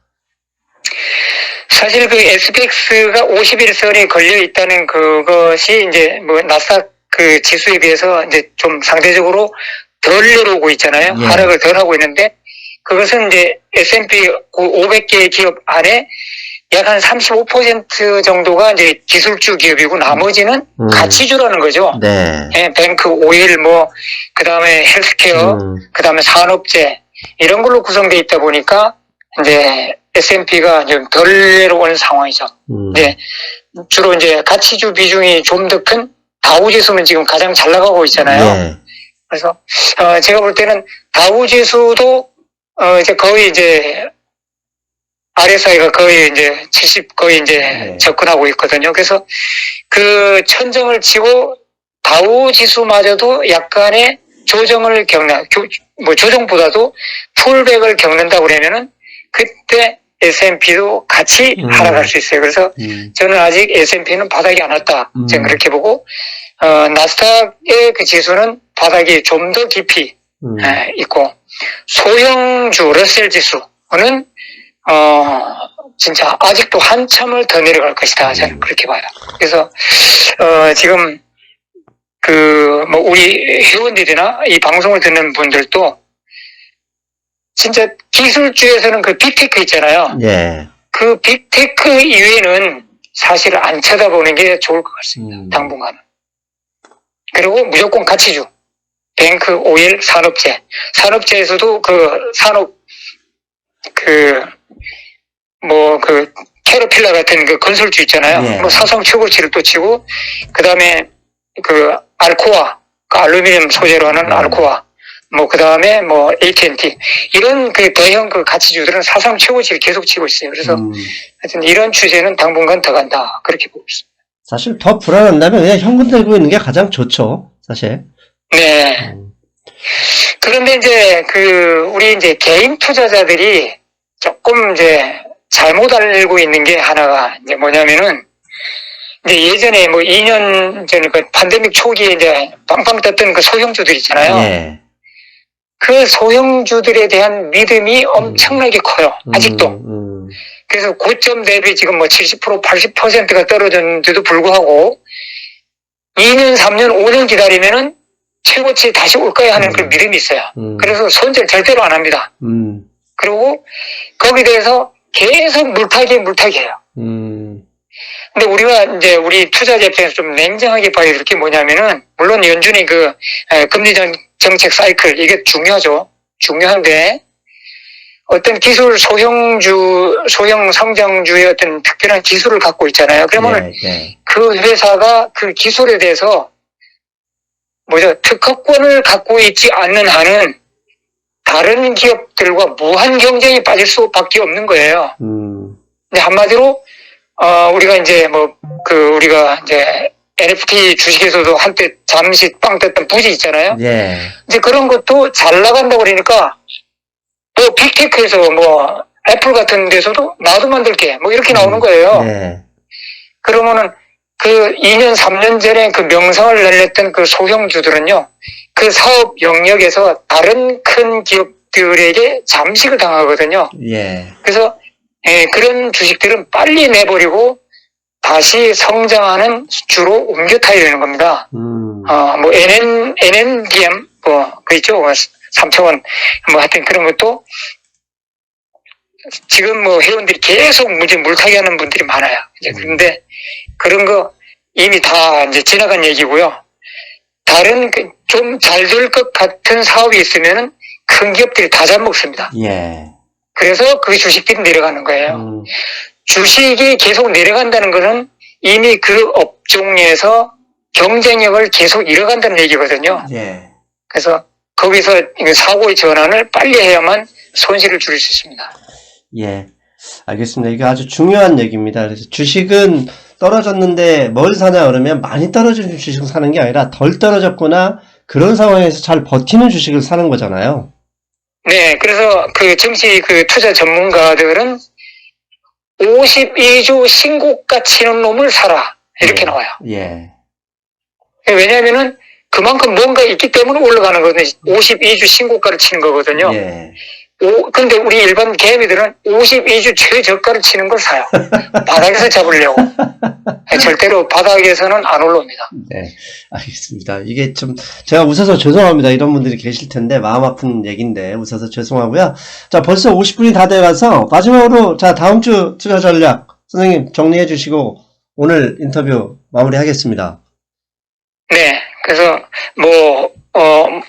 사실 그 SPX가 51선에 걸려 있다는 그것이 이제 뭐 나스닥 그 지수에 비해서 이제 좀 상대적으로 덜 내려오고 있잖아요. 예. 하락을 덜 하고 있는데 그것은 이제 S&P 500개 기업 안에 약 한 35% 정도가 이제 기술주 기업이고 나머지는 가치주라는 거죠. 네. 예, 뱅크, 오일, 뭐, 그 다음에 헬스케어, 그 다음에 산업재, 이런 걸로 구성되어 있다 보니까 이제 S&P가 좀 덜 내려오는 상황이죠. 네. 주로 이제 가치주 비중이 좀 더 큰 다우지수는 지금 가장 잘 나가고 있잖아요. 예. 그래서, 제가 볼 때는 다우지수도, 이제 거의 이제, RSI가 거의 이제 70 거의 이제 네. 접근하고 있거든요. 그래서 그 천정을 치고 다우지수마저도 약간의 조정을 조정보다도 풀백을 겪는다 그러면은 그때 S&P도 같이 하락할 수 있어요. 그래서 저는 아직 S&P는 바닥이 안 왔다. 저는 그렇게 보고, 나스닥의 그 지수는 바닥이 좀 더 깊이 있고, 소형주 러셀 지수는, 진짜 아직도 한참을 더 내려갈 것이다. 저는 그렇게 봐요. 그래서, 지금, 뭐, 우리 회원들이나 이 방송을 듣는 분들도 진짜 기술주에서는 그 빅테크 있잖아요. 예. 그 빅테크 이외에는 사실 안 쳐다보는 게 좋을 것 같습니다. 당분간은. 그리고 무조건 가치주. 뱅크, 오일, 산업재. 산업재에서도 캐터필러 같은 그 건설주 있잖아요. 네. 뭐 사상 최고치를 또 치고, 그 다음에 알코아, 그 알루미늄 소재로 하는 알코아. 뭐, 그 다음에 뭐, AT&T. 이런 그 대형 그 가치주들은 사상 최고치를 계속 치고 있어요. 그래서, 하여튼 이런 추세는 당분간 더 간다. 그렇게 보고 있습니다. 사실 더 불안한다면 그냥 현금 들고 있는 게 가장 좋죠. 사실. 네. 그런데 이제 우리 이제 개인 투자자들이 조금 이제 잘못 알고 있는 게 하나가 이제 뭐냐면은, 이제 예전에 뭐 2년 전에 그 팬데믹 초기에 이제 빵빵 떴던 그 소형주들 있잖아요. 예. 그 소형주들에 대한 믿음이 엄청나게 커요. 아직도. 그래서 고점 대비 지금 뭐 70%, 80%가 떨어졌는데도 불구하고 2년, 3년, 5년 기다리면은 최고치 다시 올 거야 하는 그런 믿음이 있어요. 그래서 손절 절대로 안 합니다. 그리고 거기에 대해서 계속 물타기 해요. 근데 우리가 이제 우리 투자자 입장에서 좀 냉정하게 봐야 될 게 뭐냐면은, 물론 연준이 그 금리 정책 사이클, 이게 중요하죠. 중요한데, 어떤 기술 소형 성장주의 어떤 특별한 기술을 갖고 있잖아요. 그러면은 그 회사가 그 기술에 대해서 특허권을 갖고 있지 않는 한은 다른 기업들과 무한 경쟁이 빠질 수밖에 없는 거예요. 근데 한마디로 우리가 이제 우리가 이제 NFT 주식에서도 한때 잠시 빵 떴던 부지 있잖아요. 이제 그런 것도 잘 나간다고 그러니까 빅테크에서 애플 같은 데서도 나도 만들게 이렇게 나오는 거예요. 그러면은 그 2년 3년 전에 그 명성을 날렸던 그 소형주들은요, 그 사업 영역에서 다른 큰 기업들에게 잠식을 당하거든요. 그래서 그런 주식들은 빨리 내버리고 다시 성장하는 주로 옮겨 타야 되는 겁니다. NNDM 그 있죠, 3차원 하여튼 그런 것도 지금 회원들이 계속 물타기 하는 분들이 많아요. 이제 그런데 그런 거 이미 다 이제 지나간 얘기고요. 다른 좀 잘 될 것 같은 사업이 있으면은 큰 기업들이 다 잡먹습니다. 그래서 그 주식들이 내려가는 거예요. 주식이 계속 내려간다는 것은 이미 그 업종에서 경쟁력을 계속 잃어간다는 얘기거든요. 그래서 거기서 사고의 전환을 빨리 해야만 손실을 줄일 수 있습니다. 알겠습니다. 이게 아주 중요한 얘기입니다. 그래서 주식은 떨어졌는데 뭘 사냐 그러면 많이 떨어진 주식을 사는 게 아니라 덜 떨어졌거나 그런 상황에서 잘 버티는 주식을 사는 거잖아요. 네, 그래서 정치 투자 전문가들은 52주 신고가 치는 놈을 사라 이렇게 나와요. 왜냐하면은 그만큼 뭔가 있기 때문에 올라가는 거거든요. 52주 신고가를 치는 거거든요. 근데 우리 일반 개미들은 52주 최저가를 치는 걸 사요. 바닥에서 잡으려고. 절대로 바닥에서는 안 올라옵니다. 알겠습니다. 이게 좀 제가 웃어서 죄송합니다. 이런 분들이 계실 텐데 마음 아픈 얘기인데 웃어서 죄송하고요. 자, 벌써 50분이 다 돼가서 마지막으로 자, 다음 주 투자 전략 선생님 정리해 주시고 오늘 인터뷰 마무리하겠습니다. 네, 그래서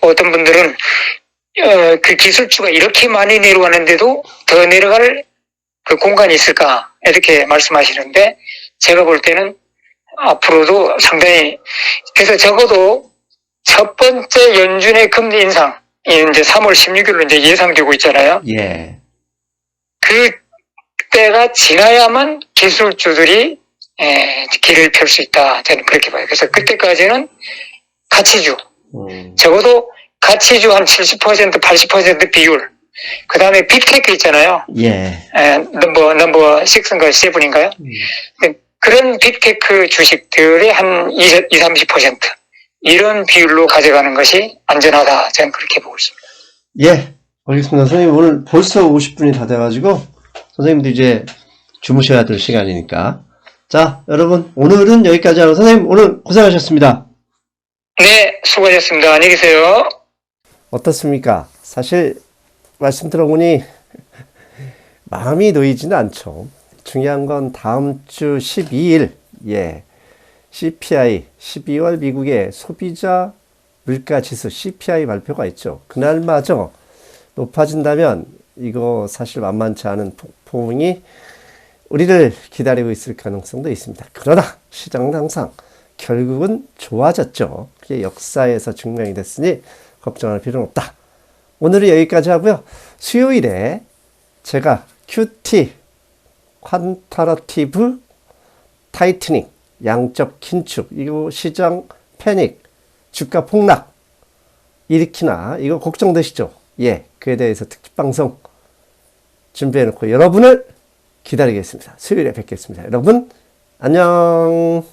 어떤 분들은 그 기술주가 이렇게 많이 내려가는데도 더 내려갈 그 공간이 있을까 이렇게 말씀하시는데, 제가 볼 때는 앞으로도 상당히, 그래서 적어도 첫 번째 연준의 금리 인상 이제 3월 16일로 이제 예상되고 있잖아요. 그때가 지나야만 기술주들이 길을 펼 수 있다, 저는 그렇게 봐요. 그래서 그때까지는 가치주, 적어도 가치주 한 70%, 80% 비율. 그 다음에 빅테크 있잖아요. 넘버 6인가 7인가요? 그런 빅테크 주식들의 한 20, 30% 이런 비율로 가져가는 것이 안전하다, 저는 그렇게 보고 있습니다. 알겠습니다. 선생님 오늘 벌써 50분이 다 돼가지고 선생님도 이제 주무셔야 될 시간이니까. 자, 여러분 오늘은 여기까지 하고 선생님 오늘 고생하셨습니다. 네, 수고하셨습니다. 안녕히 계세요. 어떻습니까? 사실 말씀 들어보니 마음이 놓이지는 않죠. 중요한 건 다음 주 12일 CPI 12월 미국의 소비자 물가지수 CPI 발표가 있죠. 그날마저 높아진다면 이거 사실 만만치 않은 폭풍이 우리를 기다리고 있을 가능성도 있습니다. 그러나 시장은 항상 결국은 좋아졌죠. 그게 역사에서 증명이 됐으니 걱정할 필요는 없다. 오늘은 여기까지 하고요. 수요일에 제가 QT, 퀀터러티브 타이트닝, 양적 긴축, 이거 시장 패닉, 주가 폭락 일으키나 이거 걱정되시죠? 그에 대해서 특집 방송 준비해놓고 여러분을 기다리겠습니다. 수요일에 뵙겠습니다. 여러분 안녕.